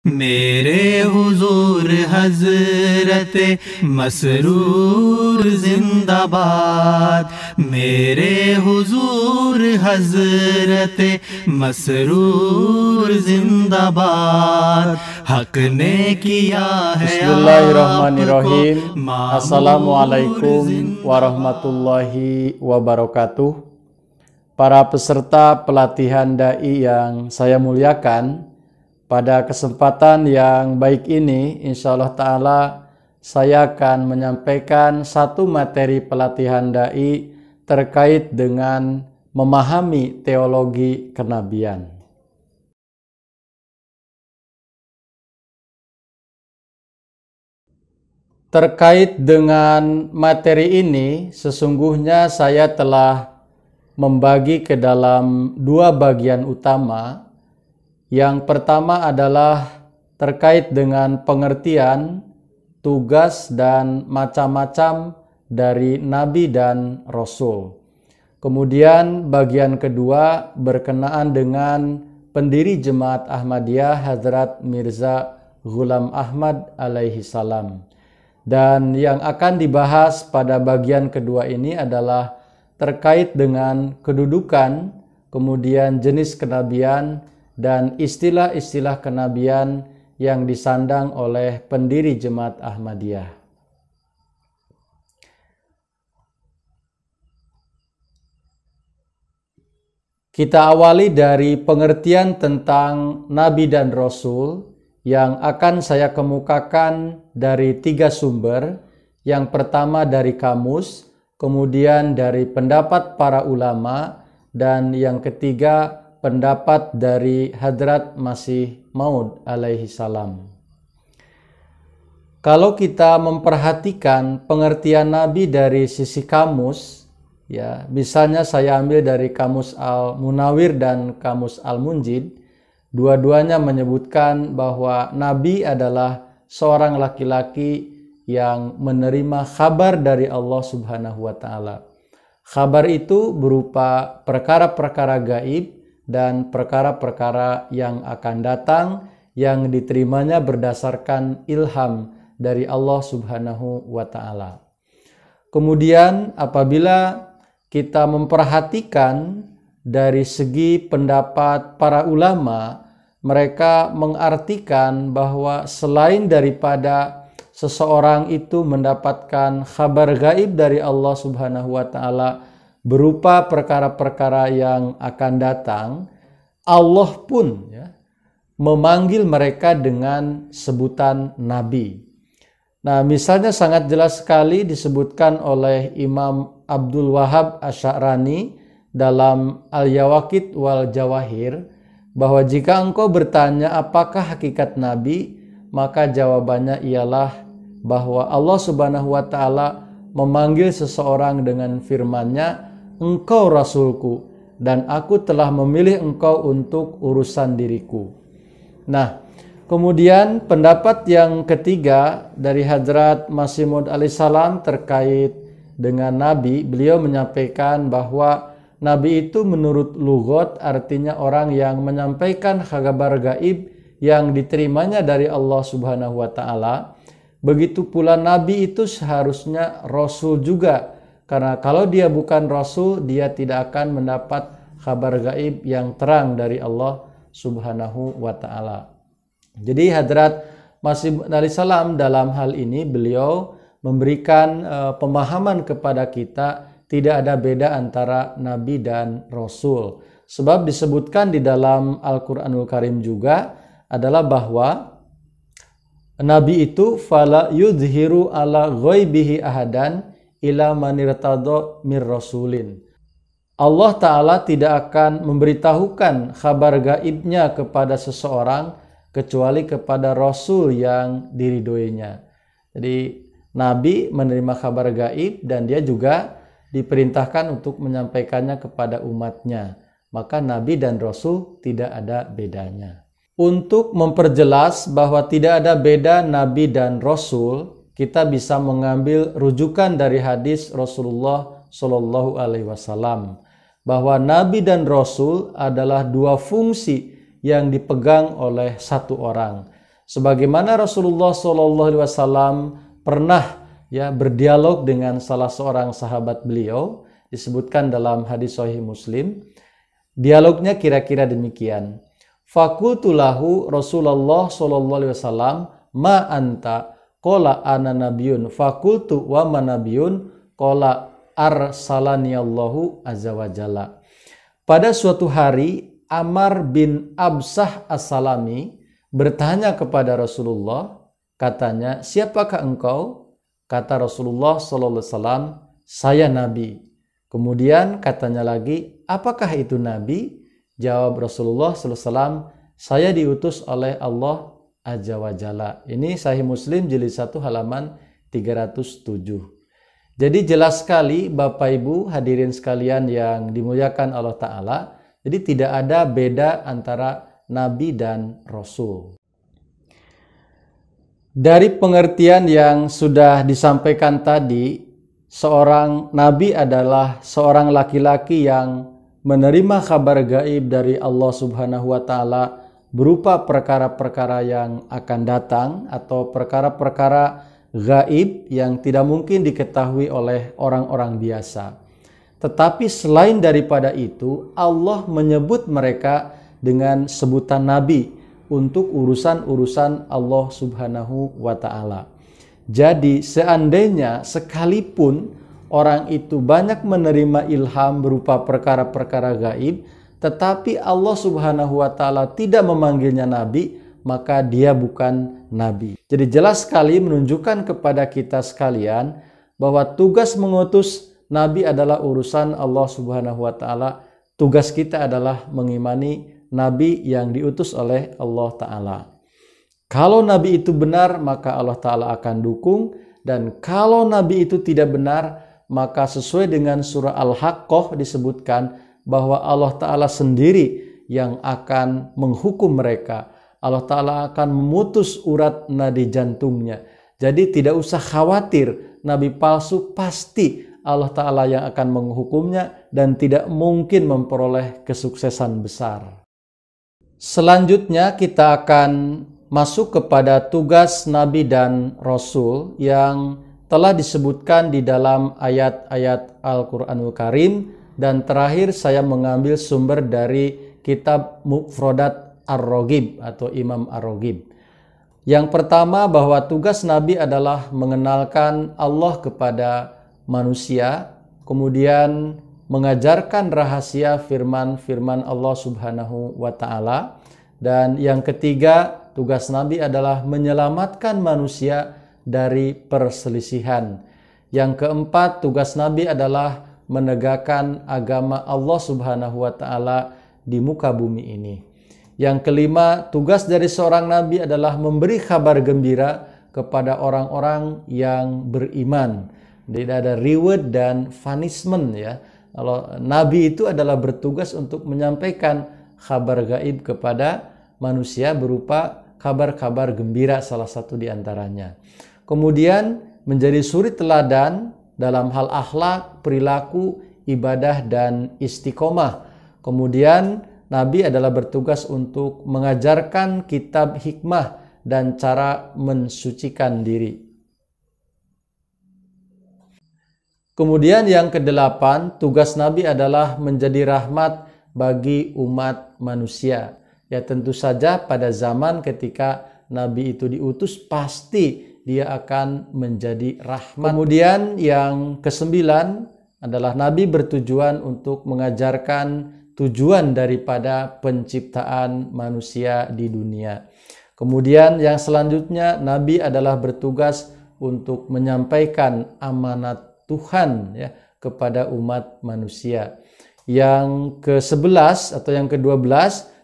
मेरे हुजूर हजरत मसरूर जिंदाबाद। मेरे हुजूर हजरत मसरूर जिंदाबाद। हक ने किया है। Bismillahirrahmanirrahim. Assalamualaikum warahmatullahi wabarakatuh. Para peserta pelatihan dai yang saya muliakan, pada kesempatan yang baik ini, insya Allah Ta'ala, saya akan menyampaikan satu materi pelatihan dai terkait dengan memahami teologi kenabian. Terkait dengan materi ini, sesungguhnya saya telah membagi ke dalam dua bagian utama. Yang pertama adalah terkait dengan pengertian, tugas, dan macam-macam dari Nabi dan Rasul. Kemudian bagian kedua berkenaan dengan pendiri Jemaat Ahmadiyah Hadrat Mirza Ghulam Ahmad alaihi salam. Dan yang akan dibahas pada bagian kedua ini adalah terkait dengan kedudukan, kemudian jenis kenabian, dan istilah-istilah kenabian yang disandang oleh pendiri Jemaat Ahmadiyah. Kita awali dari pengertian tentang Nabi dan Rasul yang akan saya kemukakan dari tiga sumber. Yang pertama dari kamus, kemudian dari pendapat para ulama, dan yang ketiga pendapat dari Hadrat Masih Maud alaihi salam. Kalau kita memperhatikan pengertian Nabi dari sisi kamus, ya, misalnya saya ambil dari kamus Al-Munawir dan kamus Al-Munjid, dua-duanya menyebutkan bahwa Nabi adalah seorang laki-laki yang menerima kabar dari Allah Subhanahu wa Ta'ala. Kabar itu berupa perkara-perkara gaib dan perkara-perkara yang akan datang yang diterimanya berdasarkan ilham dari Allah Subhanahu wa Ta'ala. Kemudian apabila kita memperhatikan dari segi pendapat para ulama, mereka mengartikan bahwa selain daripada seseorang itu mendapatkan kabar gaib dari Allah Subhanahu wa Ta'ala berupa perkara-perkara yang akan datang, Allah pun memanggil mereka dengan sebutan Nabi. Nah, misalnya sangat jelas sekali disebutkan oleh Imam Abdul Wahab Asy'arani dalam Al-Yawaqit wal Jawahir, bahwa jika engkau bertanya apakah hakikat Nabi, maka jawabannya ialah bahwa Allah Subhanahu wa Ta'ala memanggil seseorang dengan firman-Nya, "Engkau Rasulku, dan aku telah memilih engkau untuk urusan diriku." Nah, kemudian pendapat yang ketiga dari Hadrat Masih Maud alaihissalam terkait dengan Nabi, beliau menyampaikan bahwa Nabi itu menurut lugot artinya orang yang menyampaikan kabar gaib yang diterimanya dari Allah Subhanahu wa Ta'ala. Begitu pula Nabi itu seharusnya Rasul juga. Karena kalau dia bukan Rasul, dia tidak akan mendapat kabar gaib yang terang dari Allah Subhanahu wa Ta'ala. Jadi Hadrat Masih Maud alaihissalam dalam hal ini beliau memberikan pemahaman kepada kita tidak ada beda antara Nabi dan Rasul. Sebab disebutkan di dalam Al-Quranul Karim juga adalah bahwa Nabi itu fala yudhiru ala ghaibihi ahadan ila manirtado mir rasulin. Allah Ta'ala tidak akan memberitahukan kabar gaibnya kepada seseorang kecuali kepada Rasul yang diridhoinya. Jadi Nabi menerima kabar gaib dan dia juga diperintahkan untuk menyampaikannya kepada umatnya. Maka Nabi dan Rasul tidak ada bedanya. Untuk memperjelas bahwa tidak ada beda Nabi dan Rasul, kita bisa mengambil rujukan dari hadis Rasulullah Shallallahu Alaihi Wasallam bahwa Nabi dan Rasul adalah dua fungsi yang dipegang oleh satu orang. Sebagaimana Rasulullah SAW pernah berdialog dengan salah seorang sahabat beliau, disebutkan dalam hadis Sahih Muslim. Dialognya kira-kira demikian. Fakultu lahu Rasulullah SAW ma anta qala ana nabiyun fakultu wa ma nabiyun qala arsalani Allahu azza wa jalla. Pada suatu hari Amr bin Absah As-Salami bertanya kepada Rasulullah, katanya, siapakah engkau? Kata Rasulullah SAW, saya Nabi. Kemudian katanya lagi, apakah itu Nabi? Jawab Rasulullah SAW, saya diutus oleh Allah Azza wa Jalla. Ini Sahih Muslim jilid 1 halaman 307. Jadi jelas sekali Bapak Ibu hadirin sekalian yang dimuliakan Allah Ta'ala. Jadi tidak ada beda antara Nabi dan Rasul. Dari pengertian yang sudah disampaikan tadi, seorang Nabi adalah seorang laki-laki yang menerima kabar gaib dari Allah Subhanahu wa Ta'ala berupa perkara-perkara yang akan datang atau perkara-perkara gaib yang tidak mungkin diketahui oleh orang-orang biasa. Tetapi selain daripada itu, Allah menyebut mereka dengan sebutan Nabi untuk urusan-urusan Allah Subhanahu wa Ta'ala. Jadi seandainya sekalipun orang itu banyak menerima ilham berupa perkara-perkara gaib, tetapi Allah Subhanahu wa Ta'ala tidak memanggilnya Nabi, maka dia bukan Nabi. Jadi jelas sekali menunjukkan kepada kita sekalian bahwa tugas mengutus Nabi adalah urusan Allah Subhanahu wa Ta'ala. Tugas kita adalah mengimani Nabi yang diutus oleh Allah Ta'ala. Kalau Nabi itu benar, maka Allah Ta'ala akan dukung. Dan kalau Nabi itu tidak benar, maka sesuai dengan surah Al-Haqqah disebutkan bahwa Allah Ta'ala sendiri yang akan menghukum mereka. Allah Ta'ala akan memutus urat nadi jantungnya. Jadi tidak usah khawatir, Nabi palsu pasti Allah Ta'ala yang akan menghukumnya dan tidak mungkin memperoleh kesuksesan besar. Selanjutnya kita akan masuk kepada tugas Nabi dan Rasul yang telah disebutkan di dalam ayat-ayat Al-Quranul Karim, dan terakhir saya mengambil sumber dari kitab Mufradat Ar-Raghib atau Imam Ar-Raghib. Yang pertama, bahwa tugas Nabi adalah mengenalkan Allah kepada manusia, kemudian mengajarkan rahasia firman-firman Allah Subhanahu wa Ta'ala. Dan yang ketiga, tugas Nabi adalah menyelamatkan manusia dari perselisihan. Yang keempat, tugas Nabi adalah menegakkan agama Allah Subhanahu wa Ta'ala di muka bumi ini. Yang kelima, tugas dari seorang Nabi adalah memberi kabar gembira kepada orang-orang yang beriman. Tidak ada reward dan punishment ya. Kalau Nabi itu adalah bertugas untuk menyampaikan kabar gaib kepada manusia berupa kabar-kabar gembira, salah satu di antaranya. Kemudian menjadi suri teladan dalam hal akhlak, perilaku, ibadah, dan istiqomah. Kemudian Nabi adalah bertugas untuk mengajarkan kitab hikmah dan cara mensucikan diri. Kemudian yang kedelapan, tugas Nabi adalah menjadi rahmat bagi umat manusia. Ya tentu saja pada zaman ketika Nabi itu diutus pasti dia akan menjadi rahmat. Kemudian yang kesembilan adalah Nabi bertujuan untuk mengajarkan tujuan daripada penciptaan manusia di dunia. Kemudian yang selanjutnya, Nabi adalah bertugas untuk menyampaikan amanat Tuhan ya kepada umat manusia. Yang ke-11 atau yang ke-12,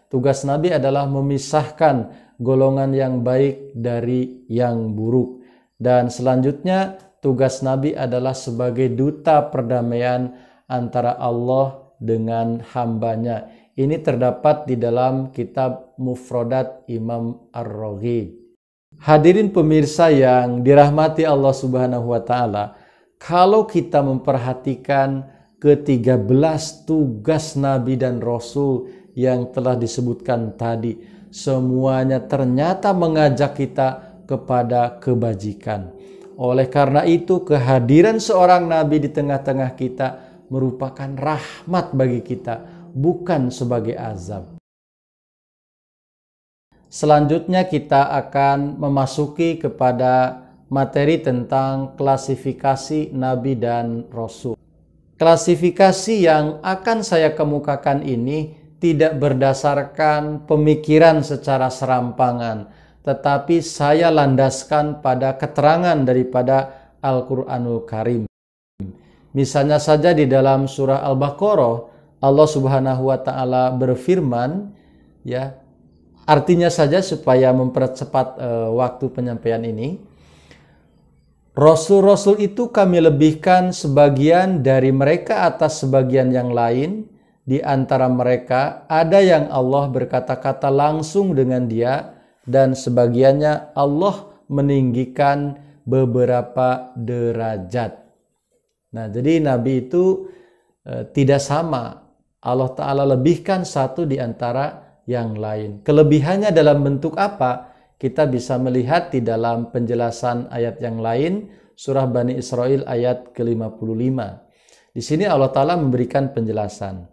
tugas Nabi adalah memisahkan golongan yang baik dari yang buruk. Dan selanjutnya, tugas Nabi adalah sebagai duta perdamaian antara Allah dengan hambanya. Ini terdapat di dalam kitab Mufradat Imam Ar-Raghib. Hadirin pemirsa yang dirahmati Allah Subhanahu wa Ta'ala, kalau kita memperhatikan ke-13 tugas Nabi dan Rasul yang telah disebutkan tadi, semuanya ternyata mengajak kita kepada kebajikan. Oleh karena itu, kehadiran seorang nabi di tengah-tengah kita merupakan rahmat bagi kita, bukan sebagai azab. Selanjutnya kita akan memasuki kepada materi tentang klasifikasi nabi dan rasul. Klasifikasi yang akan saya kemukakan ini tidak berdasarkan pemikiran secara serampangan, tetapi saya landaskan pada keterangan daripada Al-Qur'anul Karim. Misalnya saja di dalam surah Al-Baqarah, Allah Subhanahu wa taala berfirman, ya, artinya saja supaya mempercepat waktu penyampaian ini, Rasul-Rasul itu kami lebihkan sebagian dari mereka atas sebagian yang lain. Di antara mereka ada yang Allah berkata-kata langsung dengan dia, dan sebagiannya Allah meninggikan beberapa derajat. Nah, jadi Nabi itu tidak sama. Allah Ta'ala lebihkan satu di antara yang lain. Kelebihannya dalam bentuk apa? Kita bisa melihat di dalam penjelasan ayat yang lain, surah Bani Israel ayat ke-55. Di sini Allah Ta'ala memberikan penjelasan.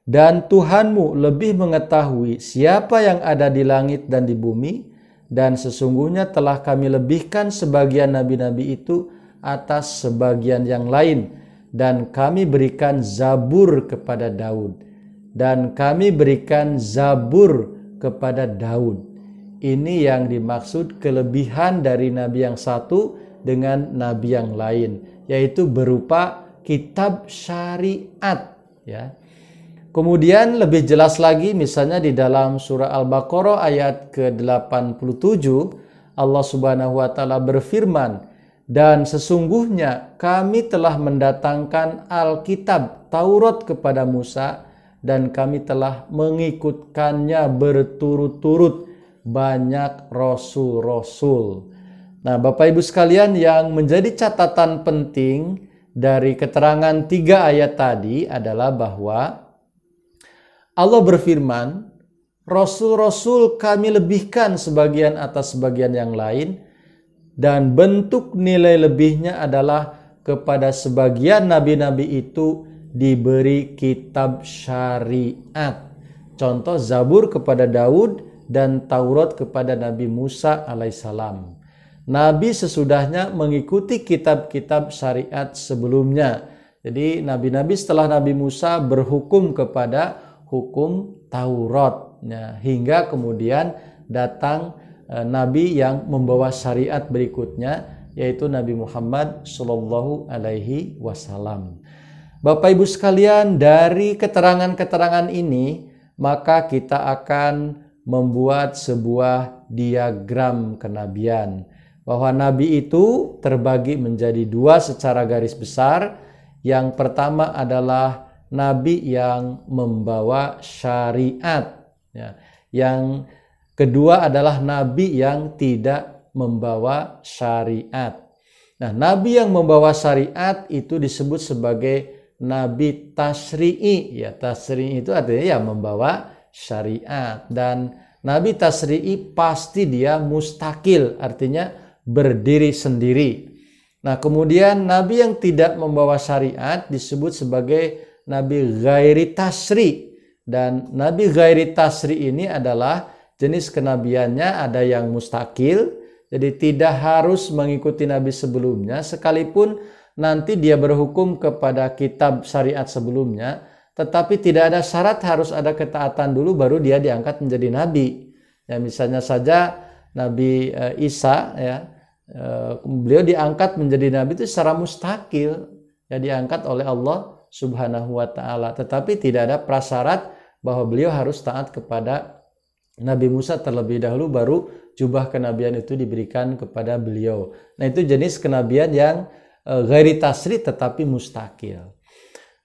Dan Tuhanmu lebih mengetahui siapa yang ada di langit dan di bumi, dan sesungguhnya telah kami lebihkan sebagian nabi-nabi itu atas sebagian yang lain, dan kami berikan Zabur kepada Daud. Dan kami berikan Zabur kepada Daud. Ini yang dimaksud kelebihan dari nabi yang satu dengan nabi yang lain, yaitu berupa kitab syariat, ya. Kemudian lebih jelas lagi misalnya di dalam surah Al-Baqarah ayat ke-87, Allah Subhanahu wa taala berfirman, dan sesungguhnya kami telah mendatangkan Alkitab Taurat kepada Musa, dan kami telah mengikutkannya berturut-turut banyak rasul-rasul. Nah, Bapak Ibu sekalian, yang menjadi catatan penting dari keterangan 3 ayat tadi adalah bahwa Allah berfirman, rasul-rasul kami lebihkan sebagian atas sebagian yang lain, dan bentuk nilai lebihnya adalah kepada sebagian nabi-nabi itu diberi kitab syariat. Contoh Zabur kepada Daud dan Taurat kepada Nabi Musa alaihissalam. Nabi sesudahnya mengikuti kitab-kitab syariat sebelumnya. Jadi nabi-nabi setelah Nabi Musa berhukum kepada hukum Taurat, ya, hingga kemudian datang nabi yang membawa syariat berikutnya, yaitu Nabi Muhammad Shallallahu Alaihi Wasallam. Bapak Ibu sekalian, dari keterangan-keterangan ini maka kita akan membuat sebuah diagram kenabian, bahwa nabi itu terbagi menjadi 2 secara garis besar. Yang pertama adalah nabi yang membawa syariat, ya. Yang kedua adalah nabi yang tidak membawa syariat. Nah, nabi yang membawa syariat itu disebut sebagai nabi tasyri'i, ya. Tasyri'i itu artinya ya membawa syariat, dan nabi tasyri'i pasti dia mustakil, artinya berdiri sendiri. Nah, kemudian nabi yang tidak membawa syariat disebut sebagai nabi ghairi tasri, dan nabi ghairi tasri ini adalah jenis kenabiannya ada yang mustakil, jadi tidak harus mengikuti nabi sebelumnya, sekalipun nanti dia berhukum kepada kitab syariat sebelumnya, tetapi tidak ada syarat harus ada ketaatan dulu baru dia diangkat menjadi nabi. Ya, misalnya saja Nabi Isa, ya, beliau diangkat menjadi nabi itu secara mustakil, ya, diangkat oleh Allah Subhanahu wa taala, tetapi tidak ada prasyarat bahwa beliau harus taat kepada Nabi Musa terlebih dahulu baru jubah kenabian itu diberikan kepada beliau. Nah, itu jenis kenabian yang ghairi tasri tetapi mustakil.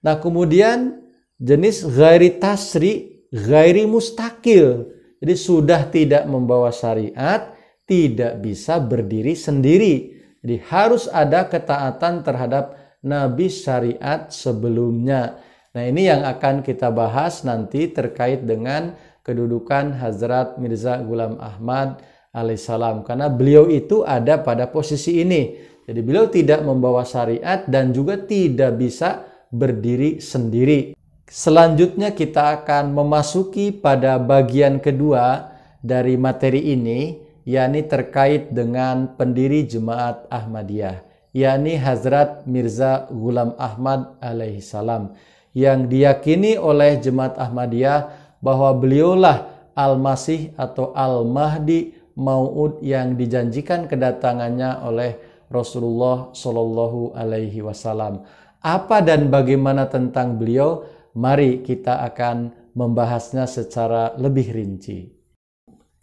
Nah, kemudian jenis ghairi tasri, ghairi mustakil. Jadi sudah tidak membawa syariat, tidak bisa berdiri sendiri. Jadi harus ada ketaatan terhadap nabi syariat sebelumnya. Nah, ini yang akan kita bahas nanti terkait dengan kedudukan Hazrat Mirza Ghulam Ahmad alaihissalam, karena beliau itu ada pada posisi ini. Jadi beliau tidak membawa syariat dan juga tidak bisa berdiri sendiri. Selanjutnya kita akan memasuki pada bagian kedua dari materi ini, yakni terkait dengan pendiri Jemaat Ahmadiyah, yakni Hazrat Mirza Ghulam Ahmad alaihissalam, yang diyakini oleh Jemaat Ahmadiyah bahwa beliaulah Al-Masih atau Al-Mahdi Mau'ud yang dijanjikan kedatangannya oleh Rasulullah Shallallahu Alaihi Wasallam. Apa dan bagaimana tentang beliau? Mari kita akan membahasnya secara lebih rinci.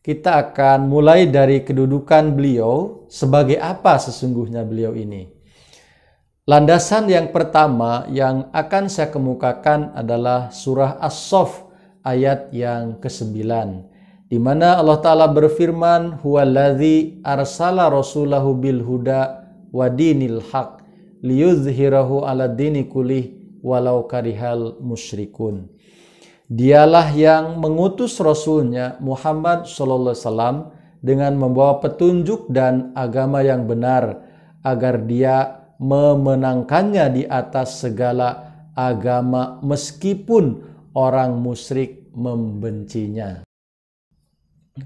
Kita akan mulai dari kedudukan beliau, sebagai apa sesungguhnya beliau ini. Landasan yang pertama yang akan saya kemukakan adalah surah As-Saff ayat yang ke-9, di mana Allah Ta'ala berfirman, huwallazi arsala rasulahu bil huda wa dinil haq liyuzhirahu ala dini kulih walau karihal musyrikun. Dialah yang mengutus Rasulnya Muhammad SAW dengan membawa petunjuk dan agama yang benar, agar dia memenangkannya di atas segala agama meskipun orang musyrik membencinya.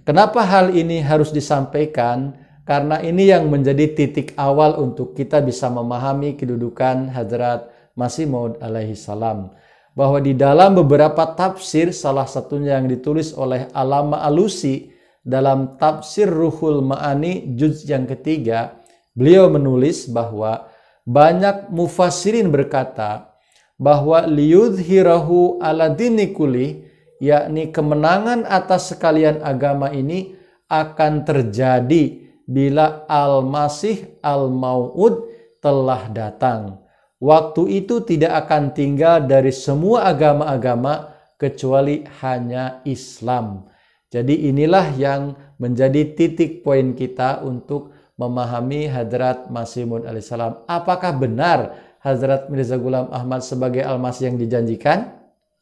Kenapa hal ini harus disampaikan? Karena ini yang menjadi titik awal untuk kita bisa memahami kedudukan Hadrat Masih Maud alaihi salam. Bahwa di dalam beberapa tafsir, salah satunya yang ditulis oleh Allama Alusi dalam tafsir Ruhul Ma'ani juz yang ketiga, beliau menulis bahwa banyak mufassirin berkata bahwa liyudhirahu ala dini kulih, yakni kemenangan atas sekalian agama ini akan terjadi bila Al-Masih Al-Mau'ud telah datang. Waktu itu tidak akan tinggal dari semua agama-agama kecuali hanya Islam. Jadi inilah yang menjadi titik poin kita untuk memahami Hadrat Masih Maud alaihissalam. Apakah benar Hazrat Mirza Ghulam Ahmad sebagai Al-Masih yang dijanjikan?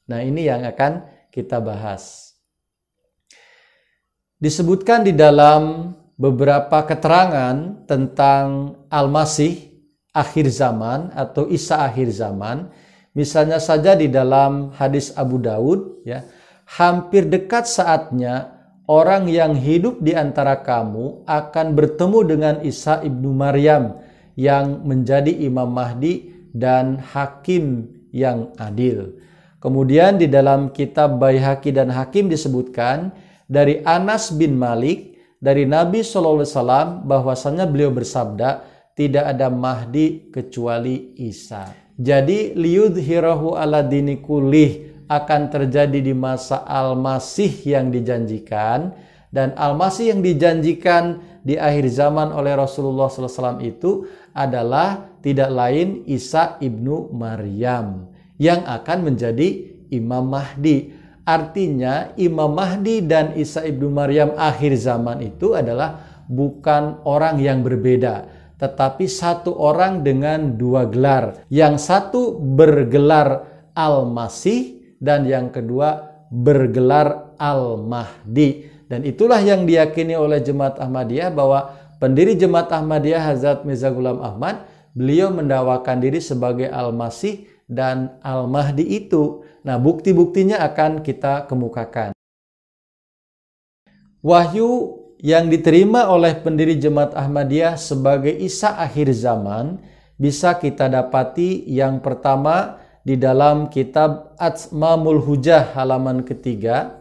Nah, ini yang akan kita bahas. Disebutkan di dalam beberapa keterangan tentang Al-Masih akhir zaman atau Isa akhir zaman. Misalnya saja di dalam hadis Abu Daud, ya, hampir dekat saatnya orang yang hidup di antara kamu akan bertemu dengan Isa ibnu Maryam yang menjadi Imam Mahdi dan hakim yang adil. Kemudian di dalam kitab Baihaqi dan Hakim disebutkan dari Anas bin Malik dari Nabi SAW bahwasanya beliau bersabda, tidak ada Mahdi kecuali Isa. Jadi liyudhirahu ala dini kulih akan terjadi di masa Al-Masih yang dijanjikan, dan Al-Masih yang dijanjikan di akhir zaman oleh Rasulullah SAW itu adalah tidak lain Isa ibnu Maryam yang akan menjadi Imam Mahdi. Artinya Imam Mahdi dan Isa ibnu Maryam akhir zaman itu adalah bukan orang yang berbeda, tetapi satu orang dengan dua gelar. Yang satu bergelar Al-Masih dan yang kedua bergelar Al-Mahdi. Dan itulah yang diyakini oleh Jemaat Ahmadiyah bahwa pendiri Jemaat Ahmadiyah Hazrat Mirza Ghulam Ahmad, beliau mendakwakan diri sebagai Al-Masih dan Al-Mahdi itu. Nah, bukti-buktinya akan kita kemukakan. Wahyu yang diterima oleh pendiri Jemaat Ahmadiyah sebagai Isa akhir zaman bisa kita dapati yang pertama di dalam kitab Atmamul Hujah halaman ketiga.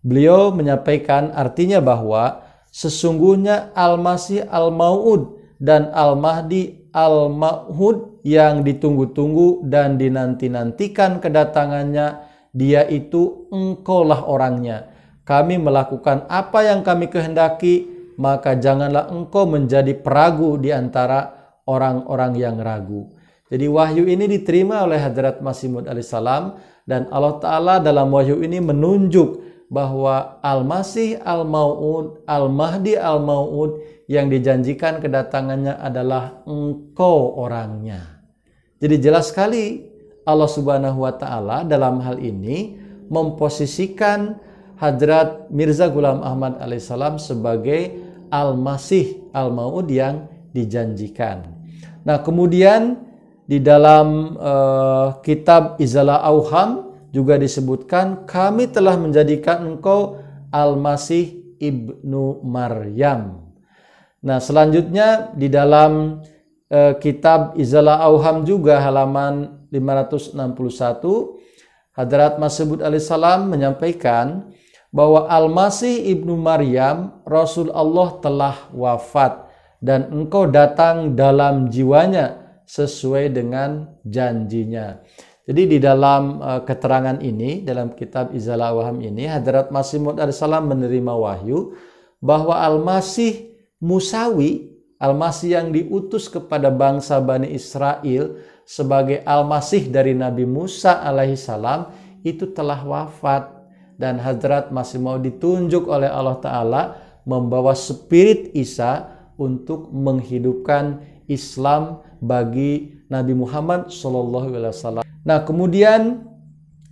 Beliau menyampaikan artinya bahwa sesungguhnya Al-Masih Al-Mau'ud dan Al-Mahdi Al-Mau'ud yang ditunggu-tunggu dan dinanti-nantikan kedatangannya, dia itu engkaulah orangnya. Kami melakukan apa yang kami kehendaki, maka janganlah engkau menjadi peragu di antara orang-orang yang ragu. Jadi wahyu ini diterima oleh Hadrat Masih Maud alaihissalam, dan Allah Ta'ala dalam wahyu ini menunjuk bahwa Al-Masih Al-Mau'ud, Al-Mahdi Al-Mau'ud yang dijanjikan kedatangannya adalah engkau orangnya. Jadi jelas sekali Allah Subhanahu wa Ta'ala dalam hal ini memposisikan Hadrat Mirza Ghulam Ahmad alaihissalam sebagai Al-Masih Al-Mau'ud yang dijanjikan. Nah, kemudian di dalam kitab Izalah Auham juga disebutkan, kami telah menjadikan engkau Al-Masih Ibnu Maryam. Nah, selanjutnya di dalam kitab Izalah Auham juga halaman 561, Hadrat Masih Maud alaihissalam menyampaikan bahwa Al-Masih Ibnu Maryam, Rasul Allah telah wafat dan engkau datang dalam jiwanya sesuai dengan janjinya. Jadi di dalam keterangan ini, dalam kitab Izalah Auham ini, Hadrat Masih Maud alaihissalam menerima wahyu bahwa Al-Masih Musawi, Al-Masih yang diutus kepada bangsa Bani Israel sebagai Al-Masih dari Nabi Musa alaihissalam itu telah wafat. Dan Hadrat Masih Maud ditunjuk oleh Allah Ta'ala membawa spirit Isa untuk menghidupkan Islam bagi Nabi Muhammad SAW. Nah, kemudian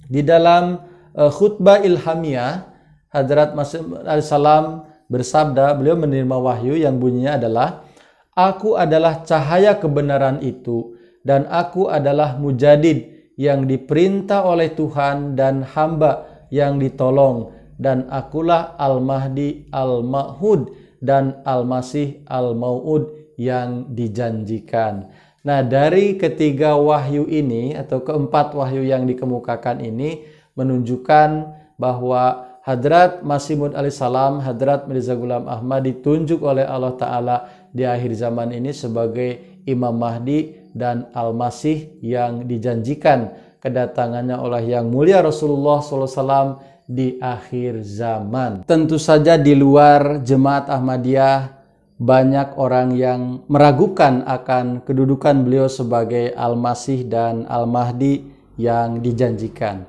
di dalam khutbah ilhamiyah, Hadrat Masih Maud alaihissalam bersabda, beliau menerima wahyu yang bunyinya adalah, aku adalah cahaya kebenaran itu, dan aku adalah mujadid yang diperintah oleh Tuhan dan hamba yang ditolong, dan akulah Al-Mahdi Al-Ma'hud dan Al-Masih Al-Mau'ud yang dijanjikan. Nah, dari ketiga wahyu ini atau keempat wahyu yang dikemukakan ini menunjukkan bahwa Hadrat Masih Maud alaihissalam, Hadrat Mirza Ghulam Ahmad ditunjuk oleh Allah Ta'ala di akhir zaman ini sebagai Imam Mahdi dan Al-Masih yang dijanjikan kedatangannya oleh Yang Mulia Rasulullah SAW di akhir zaman. Tentu saja di luar Jemaat Ahmadiyah banyak orang yang meragukan akan kedudukan beliau sebagai Al-Masih dan Al-Mahdi yang dijanjikan.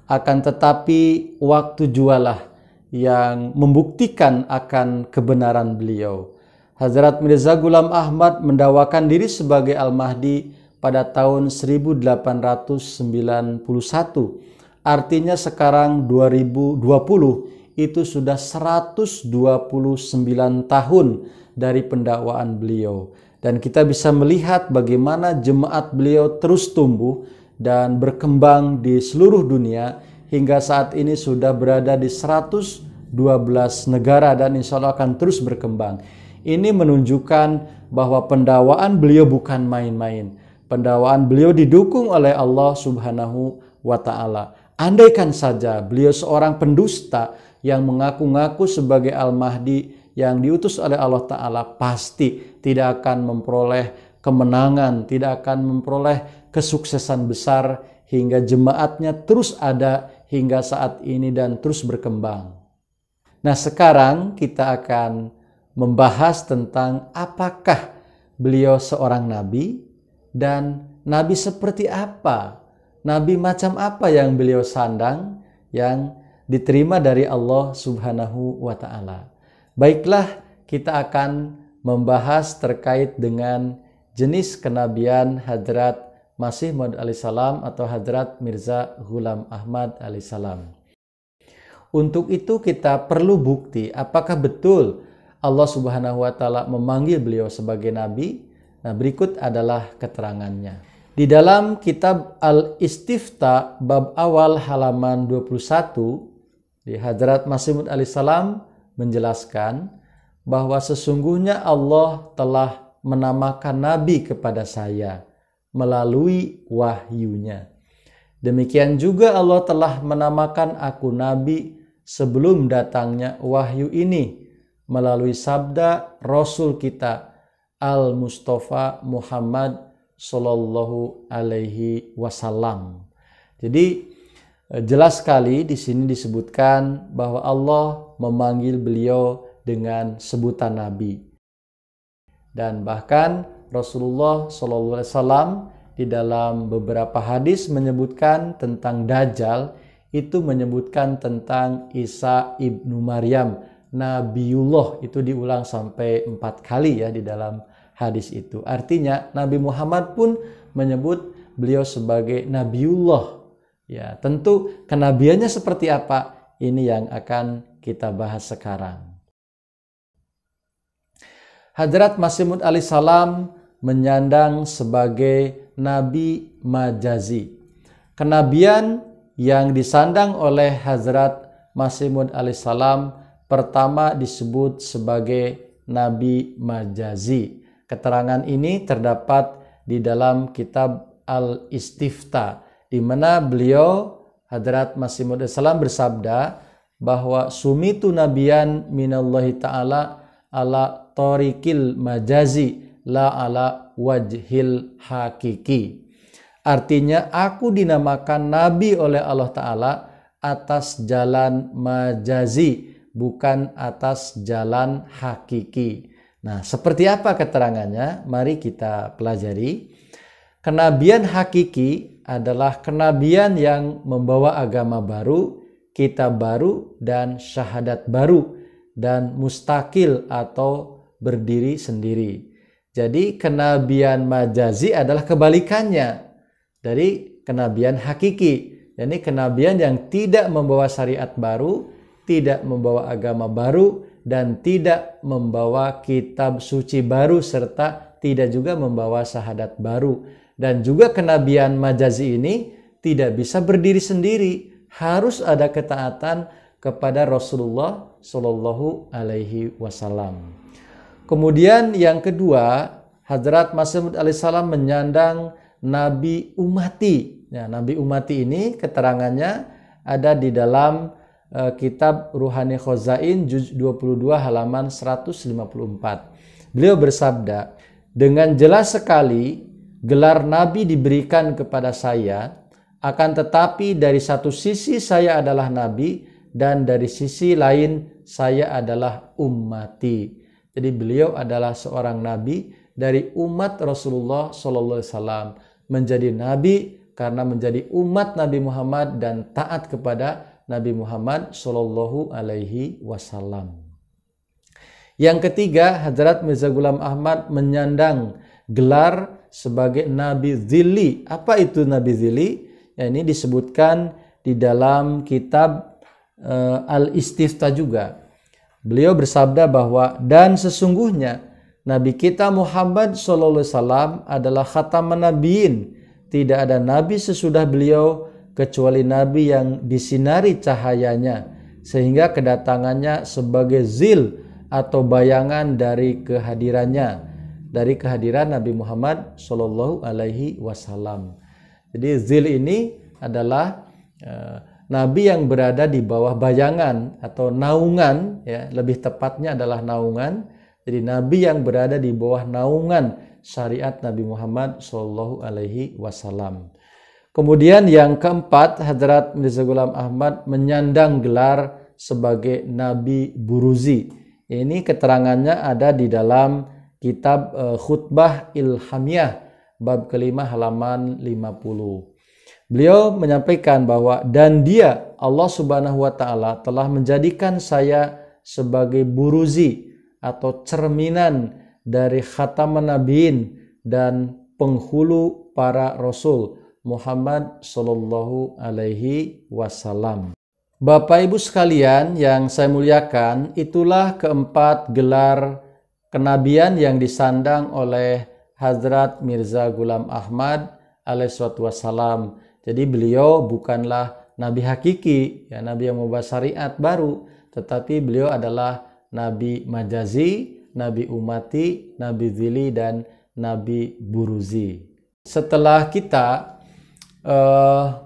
Akan tetapi waktu jualah yang membuktikan akan kebenaran beliau. Hazrat Mirza Ghulam Ahmad mendakwakan diri sebagai Al-Mahdi pada tahun 1891. Artinya sekarang 2020 itu sudah 129 tahun dari pendakwaan beliau. Dan kita bisa melihat bagaimana jemaat beliau terus tumbuh dan berkembang di seluruh dunia hingga saat ini sudah berada di 112 negara dan insya Allah akan terus berkembang. Ini menunjukkan bahwa pendakwaan beliau bukan main-main. Pendakwaan beliau didukung oleh Allah Subhanahu wa Ta'ala. Andaikan saja beliau seorang pendusta yang mengaku-ngaku sebagai Al-Mahdi yang diutus oleh Allah Ta'ala, pasti tidak akan memperoleh kemenangan, tidak akan memperoleh kesuksesan besar hingga jemaatnya terus ada hingga saat ini dan terus berkembang. Nah, sekarang kita akan membahas tentang apakah beliau seorang nabi dan nabi seperti apa, nabi macam apa yang beliau sandang yang diterima dari Allah Subhanahu wa Ta'ala. Baiklah, kita akan membahas terkait dengan jenis kenabian Hadrat Masih Maud alaihissalam atau Hadrat Mirza Ghulam Ahmad alaihissalam. Untuk itu kita perlu bukti apakah betul Allah Subhanahu wa Ta'ala memanggil beliau sebagai nabi. Nah, berikut adalah keterangannya. Di dalam kitab Al-Istifta bab awal halaman 21, di Hadrat Masih Maud alaihissalam menjelaskan bahwa sesungguhnya Allah telah menamakan nabi kepada saya melalui wahyunya. Demikian juga Allah telah menamakan aku nabi sebelum datangnya wahyu ini melalui sabda Rasul kita Al-Mustafa Muhammad Sallallahu Alaihi Wasallam. Jadi jelas sekali di sini disebutkan bahwa Allah memanggil beliau dengan sebutan nabi. Dan bahkan Rasulullah Sallallahu Alaihi Wasallam di dalam beberapa hadis menyebutkan tentang Dajjal, itu menyebutkan tentang Isa ibnu Maryam, Nabiullah, itu diulang sampai 4 kali ya di dalam hadis itu. Artinya Nabi Muhammad pun menyebut beliau sebagai Nabiullah. Ya, tentu kenabiannya seperti apa ini yang akan kita bahas sekarang. Hadrat Masih Maud alaihissalam menyandang sebagai Nabi Majazi. Kenabian yang disandang oleh Hadrat Masih Maud alaihissalam pertama disebut sebagai Nabi Majazi. Keterangan ini terdapat di dalam kitab Al-Istifta, di mana beliau Hadrat Masih Maud alaihissalam bersabda bahwa sumitu nabiyan minallahi ta'ala ala tariqil majazi la ala wajhil hakiki. Artinya aku dinamakan nabi oleh Allah Ta'ala atas jalan majazi, bukan atas jalan hakiki. Nah, seperti apa keterangannya? Mari kita pelajari. Kenabian hakiki adalah kenabian yang membawa agama baru, kitab baru, dan syahadat baru, dan mustakil atau berdiri sendiri. Jadi kenabian majazi adalah kebalikannya dari kenabian hakiki. Jadi kenabian yang tidak membawa syariat baru, tidak membawa agama baru, dan tidak membawa kitab suci baru, serta tidak juga membawa syahadat baru. Dan juga kenabian majazi ini tidak bisa berdiri sendiri, harus ada ketaatan kepada Rasulullah Shallallahu Alaihi Wasallam. Kemudian yang kedua, Hadrat Masih Maud alaihissalam menyandang Nabi Ummati. Ya, Nabi Ummati ini keterangannya ada di dalam kitab Ruhani Khozain juz 22 halaman 154. Beliau bersabda, dengan jelas sekali gelar Nabi diberikan kepada saya, akan tetapi dari satu sisi saya adalah Nabi dan dari sisi lain saya adalah ummati. Jadi beliau adalah seorang Nabi dari umat Rasulullah SAW, menjadi Nabi karena menjadi umat Nabi Muhammad dan taat kepada Nabi Muhammad Sallallahu Alaihi Wasallam. Yang ketiga, Hadrat Mirza Ghulam Ahmad menyandang gelar sebagai Nabi Zilli. Apa itu Nabi Zilli? Ya, ini disebutkan di dalam kitab Al-Istifta juga. Beliau bersabda bahwa dan sesungguhnya Nabi kita Muhammad SAW adalah khataman nabiin. Tidak ada nabi sesudah beliau kecuali nabi yang disinari cahayanya, sehingga kedatangannya sebagai zil atau bayangan dari kehadirannya, dari kehadiran Nabi Muhammad Sallallahu Alaihi Wasallam. Jadi zil ini adalah nabi yang berada di bawah bayangan atau naungan, ya, lebih tepatnya adalah naungan. Jadi nabi yang berada di bawah naungan syariat Nabi Muhammad Sallallahu Alaihi Wasallam. Kemudian yang keempat, Hadrat Mirza Ghulam Ahmad menyandang gelar sebagai Nabi Buruzi. Ini keterangannya ada di dalam kitab Khutbah Ilhamiyah bab kelima halaman 50. Beliau menyampaikan bahwa dan dia Allah Subhanahu wa taala telah menjadikan saya sebagai buruzi atau cerminan dari khataman nabiin dan penghulu para rasul Muhammad Sallallahu Alaihi Wasallam. Bapak Ibu sekalian yang saya muliakan, itulah keempat gelar kenabian yang disandang oleh Hadrat Mirza Ghulam Ahmad alaihissalatu wassalam. Jadi beliau bukanlah nabi hakiki, ya, nabi yang membawa syariat baru, tetapi beliau adalah nabi majazi, nabi ummati, nabi zili, dan nabi buruzi. Setelah kita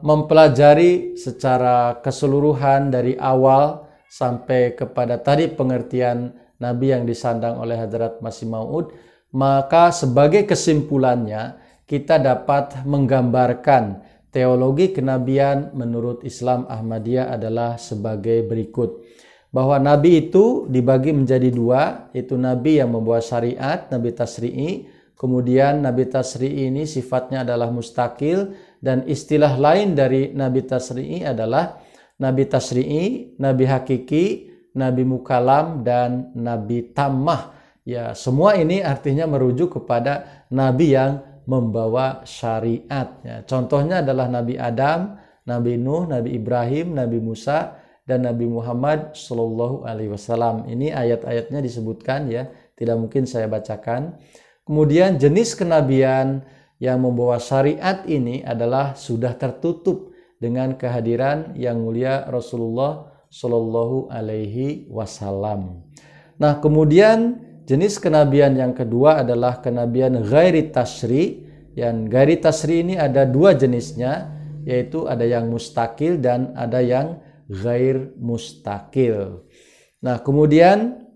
mempelajari secara keseluruhan dari awal sampai kepada tadi pengertian nabi yang disandang oleh Hadrat Masih Maud, maka sebagai kesimpulannya kita dapat menggambarkan teologi kenabian menurut Islam Ahmadiyah adalah sebagai berikut. Bahwa nabi itu dibagi menjadi dua, yaitu nabi yang membawa syariat, nabi tasri'i. Kemudian nabi tasri'i ini sifatnya adalah mustakil, dan istilah lain dari nabi tasri'i adalah nabi tasri'i, nabi hakiki, nabi mukalam, dan nabi tammah. Ya, semua ini artinya merujuk kepada nabi yang membawa syariat. Ya, contohnya adalah Nabi Adam, Nabi Nuh, Nabi Ibrahim, Nabi Musa, dan Nabi Muhammad Shallallahu Alaihi Wasallam. Ini ayat-ayatnya disebutkan ya, tidak mungkin saya bacakan. Kemudian jenis kenabian yang membawa syariat ini adalah sudah tertutup dengan kehadiran yang mulia Rasulullah Shallallahu Alaihi Wasallam. Nah, kemudian jenis kenabian yang kedua adalah kenabian ghairi tasri. Yang ghairi tasri ini ada dua jenisnya, yaitu ada yang mustakil dan ada yang ghair mustakil. Nah, kemudian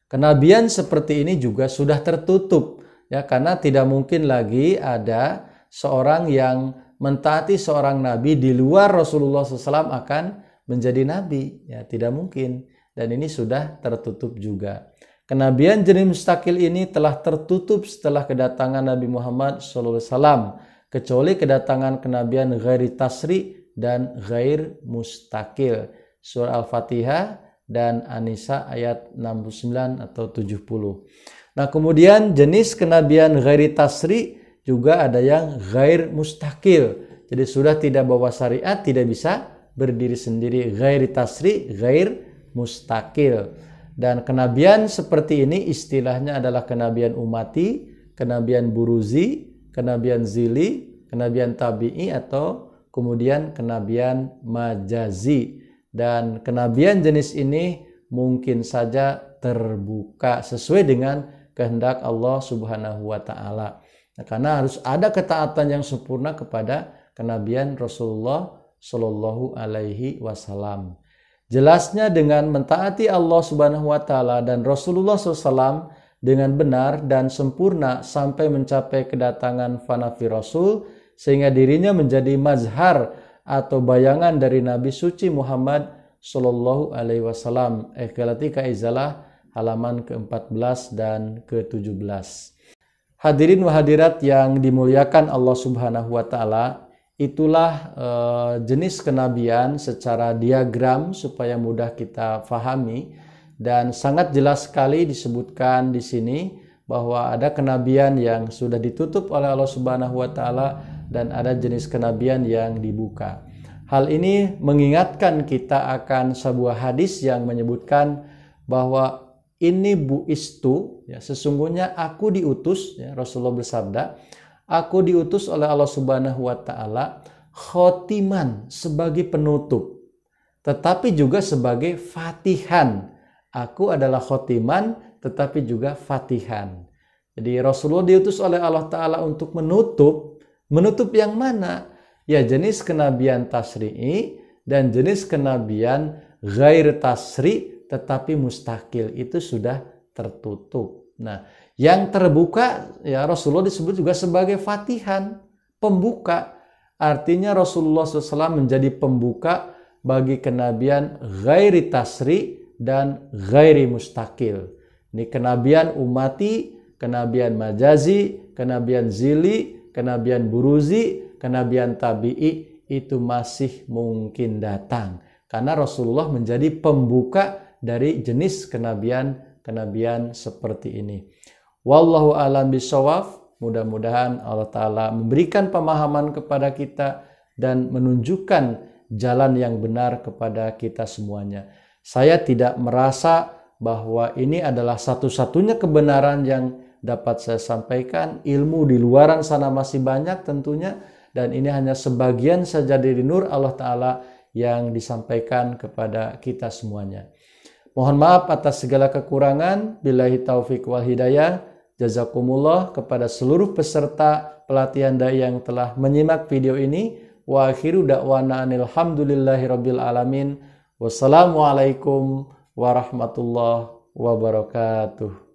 kenabian seperti ini juga sudah tertutup ya, karena tidak mungkin lagi ada seorang yang mentaati seorang nabi di luar Rasulullah SAW akan menjadi nabi ya, tidak mungkin, dan ini sudah tertutup juga. Kenabian jenis mustakil ini telah tertutup setelah kedatangan Nabi Muhammad SAW, kecuali kedatangan kenabian ghairi tasri dan ghair mustakil. Surah Al-Fatihah dan An-Nisa ayat 69 atau 70. Nah, kemudian jenis kenabian ghairi tasri juga ada yang ghair mustakil. Jadi sudah tidak bawa syariat, tidak bisa berdiri sendiri. Ghairi tasri, ghair mustakil. Dan kenabian seperti ini istilahnya adalah kenabian umati, kenabian buruzi, kenabian zili, kenabian tabi'i, atau kemudian kenabian majazi. Dan kenabian jenis ini mungkin saja terbuka sesuai dengan kehendak Allah Subhanahu wa Ta'ala. Nah, karena harus ada ketaatan yang sempurna kepada kenabian Rasulullah Shallallahu Alaihi Wasallam. Jelasnya dengan mentaati Allah Subhanahu wa Ta'ala dan Rasulullah SAW dengan benar dan sempurna sampai mencapai kedatangan fanafi Rasul, sehingga dirinya menjadi mazhar atau bayangan dari Nabi suci Muhammad Sallallahu Alaihi Wasallam. Ikhlatika Izalah halaman ke-14 dan ke-17. Hadirin wa hadirat yang dimuliakan Allah Subhanahu wa Ta'ala, itulah jenis kenabian secara diagram supaya mudah kita fahami, dan sangat jelas sekali disebutkan di sini bahwa ada kenabian yang sudah ditutup oleh Allah Subhanahu wa Ta'ala dan ada jenis kenabian yang dibuka. Hal ini mengingatkan kita akan sebuah hadis yang menyebutkan bahwa ini buistu, ya, sesungguhnya aku diutus, ya, Rasulullah bersabda, aku diutus oleh Allah Subhanahu wa Ta'ala khotiman, sebagai penutup, tetapi juga sebagai fatihan. Aku adalah khotiman tetapi juga fatihan. Jadi Rasulullah diutus oleh Allah Ta'ala untuk menutup yang mana? Ya, jenis kenabian tasri'i dan jenis kenabian ghair tasri tetapi mustakil, itu sudah tertutup. Nah, yang terbuka ya Rasulullah disebut juga sebagai fatihan, pembuka. Artinya Rasulullah SAW menjadi pembuka bagi kenabian ghairi tasri dan ghairi mustakil. Ini kenabian umati, kenabian majazi, kenabian zili, kenabian buruzi, kenabian tabi'i, itu masih mungkin datang. Karena Rasulullah menjadi pembuka dari jenis kenabian seperti ini. Wallahu a'lam bishawab. Mudah-mudahan Allah Ta'ala memberikan pemahaman kepada kita dan menunjukkan jalan yang benar kepada kita semuanya. Saya tidak merasa bahwa ini adalah satu-satunya kebenaran yang dapat saya sampaikan. Ilmu di luaran sana masih banyak tentunya, dan ini hanya sebagian saja dari nur Allah Ta'ala yang disampaikan kepada kita semuanya. Mohon maaf atas segala kekurangan. Billahi taufiq wal hidayah. Jazakumullah kepada seluruh peserta pelatihan dai yang telah menyimak video ini. Wa akhiru da'wana alhamdulillahi rabbil alamin. Wassalamualaikum warahmatullahi wabarakatuh.